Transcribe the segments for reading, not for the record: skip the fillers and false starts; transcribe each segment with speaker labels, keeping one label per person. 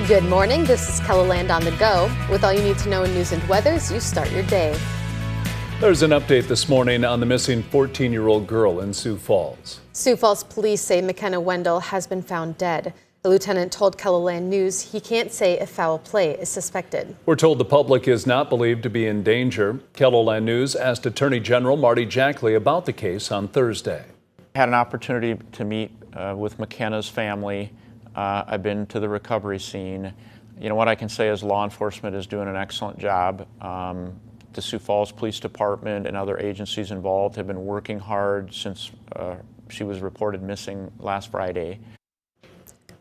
Speaker 1: Good morning, this is Kellaland on the Go. With all you need to know in news and weather as you start your day.
Speaker 2: There's an update this morning on the missing 14-year-old girl in Sioux Falls.
Speaker 1: Sioux Falls police say McKenna Wendell has been found dead. The lieutenant told Kellaland News he can't say if foul play is suspected.
Speaker 2: We're told the public is not believed to be in danger. Kellaland News asked Attorney General Marty Jackley about the case on Thursday.
Speaker 3: I had an opportunity to meet with McKenna's family. I've been to the recovery scene. You know, what I can say is law enforcement is doing an excellent job. The Sioux Falls Police Department and other agencies involved have been working hard since she was reported missing last Friday.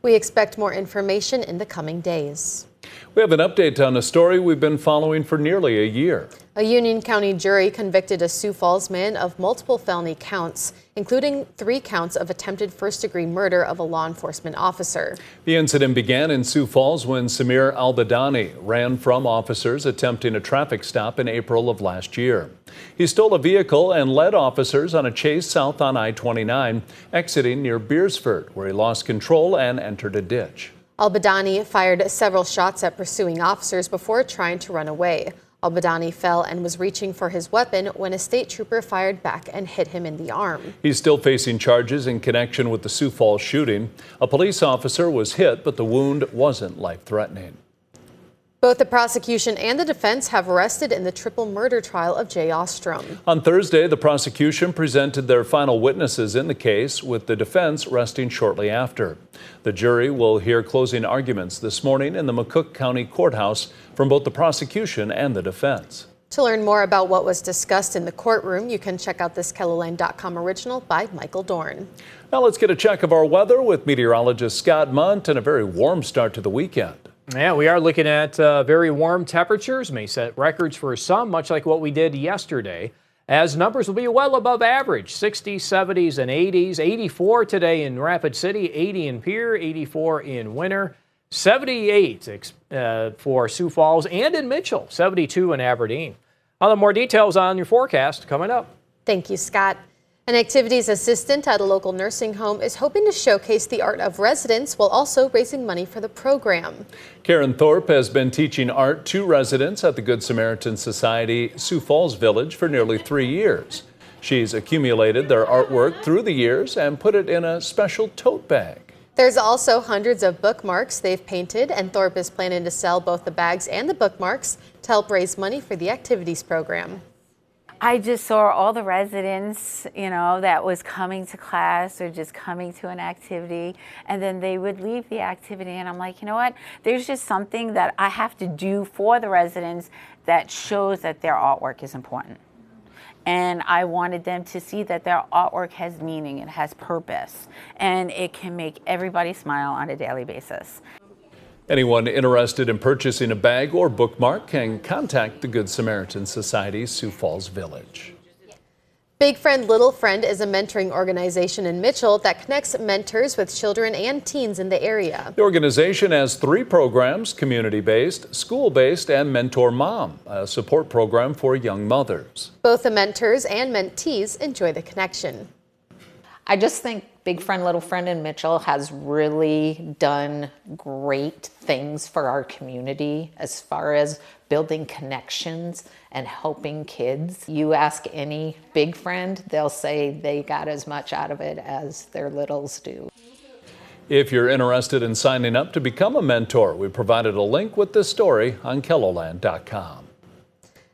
Speaker 1: We expect more information in the coming days.
Speaker 2: We have an update on a story we've been following for nearly a year.
Speaker 1: A Union County jury convicted a Sioux Falls man of multiple felony counts, including 3 counts of attempted first-degree murder of a law enforcement officer. The incident began in Sioux Falls when Samir al-Badani ran from officers attempting a traffic stop in April of last year. He stole a vehicle and led officers on a chase south on I-29, exiting near Beersford, where he lost control and entered a ditch. Al-Badani fired several shots at pursuing officers before trying to run away. Al-Badani fell and was reaching for his weapon when a state trooper fired back and hit him in the arm. He's still facing charges in connection with the Sioux Falls shooting. A police officer was hit, but the wound wasn't life-threatening. Both the prosecution and the defense have rested in the triple murder trial of Jay Ostrom. On Thursday, the prosecution presented their final witnesses in the case, with the defense resting shortly after. The jury will hear closing arguments this morning in the McCook County Courthouse from both the prosecution and the defense. To learn more about what was discussed in the courtroom, you can check out this KELLALAND.com original by Michael Dorn. Now let's get a check of our weather with meteorologist Scott Munt and a very warm start to the weekend.
Speaker 4: Yeah, we are looking at very warm temperatures, may set records for some, much like what we did yesterday, as numbers will be well above average, 60s, 70s, and 80s. 84 today in Rapid City, 80 in Pierre, 84 in Winter, 78 for Sioux Falls and in Mitchell, 72 in Aberdeen. Other more details on your forecast coming up.
Speaker 1: Thank you, Scott. An activities assistant at a local nursing home is hoping to showcase the art of residents while also raising money for the program.
Speaker 2: Karen Thorpe has been teaching art to residents at the Good Samaritan Society Sioux Falls Village for nearly 3 years. She's accumulated their artwork through the years and put it in a special tote bag.
Speaker 1: There's also hundreds of bookmarks they've painted, and Thorpe is planning to sell both the bags and the bookmarks to help raise money for the activities program.
Speaker 5: I just saw all the residents, you know, that was coming to class or just coming to an activity, and then they would leave the activity, and I'm like, you know what, there's just something that I have to do for the residents that shows that their artwork is important. And I wanted them to see that their artwork has meaning, it has purpose, and it can make everybody smile on a daily basis.
Speaker 2: Anyone interested in purchasing a bag or bookmark can contact the Good Samaritan Society Sioux Falls Village.
Speaker 1: Big Friend Little Friend is a mentoring organization in Mitchell that connects mentors with children and teens in the area.
Speaker 2: The organization has 3 programs: community-based, school-based, and Mentor Mom, a support program for young mothers.
Speaker 1: Both the mentors and mentees enjoy the connection.
Speaker 6: I just think Big Friend Little Friend in Mitchell has really done great things for our community as far as building connections and helping kids. You ask any big friend, they'll say they got as much out of it as their littles do.
Speaker 2: If you're interested in signing up to become a mentor, we provided a link with this story on KELLALAND.com.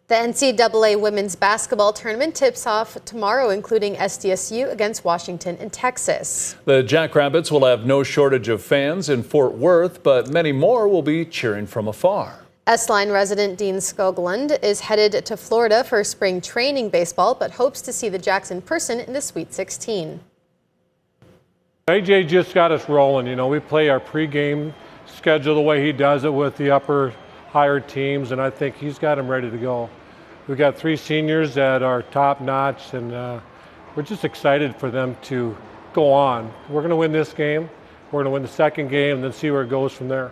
Speaker 1: The NCAA women's basketball tournament tips off tomorrow, including SDSU against Washington in Texas.
Speaker 2: The Jackrabbits will have no shortage of fans in Fort Worth, but many more will be cheering from afar.
Speaker 1: S-Line resident Dean Skoglund is headed to Florida for spring training baseball, but hopes to see the Jacks in person in the Sweet 16.
Speaker 7: AJ just got us rolling. You know, we play our pregame schedule the way he does it with the higher teams, and I think he's got them ready to go. We've got 3 seniors that are top notch, and we're just excited for them to go on. We're going to win this game. We're going to win the second game and then see where it goes from there.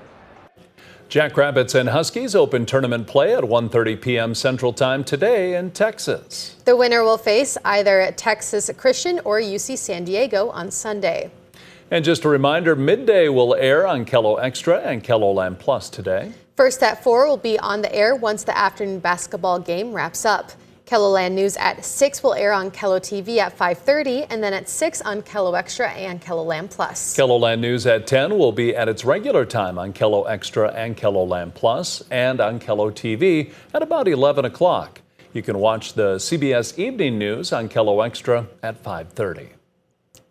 Speaker 2: Jackrabbits and Huskies open tournament play at 1:30 p.m. Central Time today in Texas.
Speaker 1: The winner will face either Texas Christian or UC San Diego on Sunday.
Speaker 2: And just a reminder, midday will air on KELO Extra and KELOLAND Plus today.
Speaker 1: First at 4 will be on the air once the afternoon basketball game wraps up. KELOLAND News at 6 will air on KELO TV at 5:30 and then at 6 on KELO Extra and KELOLAND Plus.
Speaker 2: KELOLAND News at 10 will be at its regular time on KELO Extra and KELOLAND Plus and on KELO TV at about 11 o'clock. You can watch the CBS Evening News on KELO Extra at 5:30.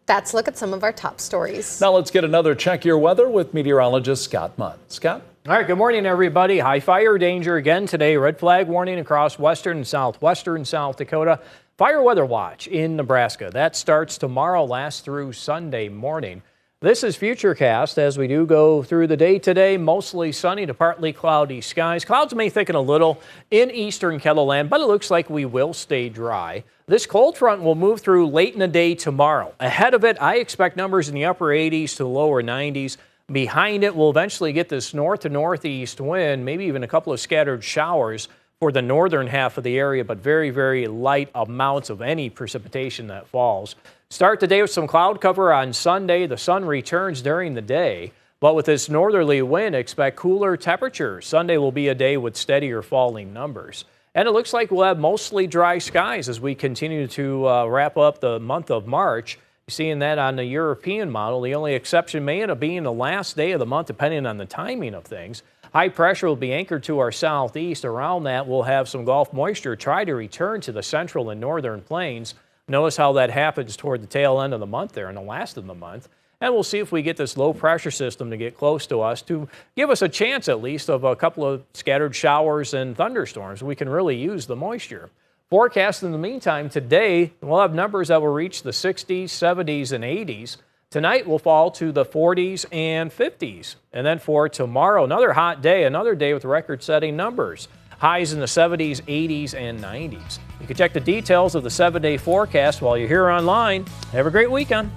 Speaker 1: That's a look at some of our top stories.
Speaker 2: Now let's get another Check Your Weather with meteorologist Scott Munn. Scott?
Speaker 4: All right, good morning, everybody. High fire danger again today. Red flag warning across western and southwestern South Dakota. Fire weather watch in Nebraska. That starts tomorrow, lasts through Sunday morning. This is Futurecast as we do go through the day today. Mostly sunny to partly cloudy skies. Clouds may thicken a little in eastern KELOLAND, but it looks like we will stay dry. This cold front will move through late in the day tomorrow. Ahead of it, I expect numbers in the upper 80s to lower 90s. Behind it, we'll eventually get this north to northeast wind, maybe even a couple of scattered showers for the northern half of the area, but very, very light amounts of any precipitation that falls. Start the day with some cloud cover on Sunday. The sun returns during the day, but with this northerly wind, expect cooler temperatures. Sunday will be a day with steadier falling numbers. And it looks like we'll have mostly dry skies as we continue to wrap up the month of March. Seeing that on the European model. The only exception may end up being the last day of the month, depending on the timing of things. High pressure will be anchored to our southeast. Around that, we'll have some Gulf moisture try to return to the central and northern plains. Notice how that happens toward the tail end of the month there and the last of the month. And we'll see if we get this low pressure system to get close to us to give us a chance at least of a couple of scattered showers and thunderstorms. We can really use the moisture. Forecast in the meantime, today we'll have numbers that will reach the 60s, 70s, and 80s. Tonight will fall to the 40s and 50s. And then for tomorrow, another hot day, another day with record-setting numbers. Highs in the 70s, 80s, and 90s. You can check the details of the 7-day forecast while you're here online. Have a great weekend.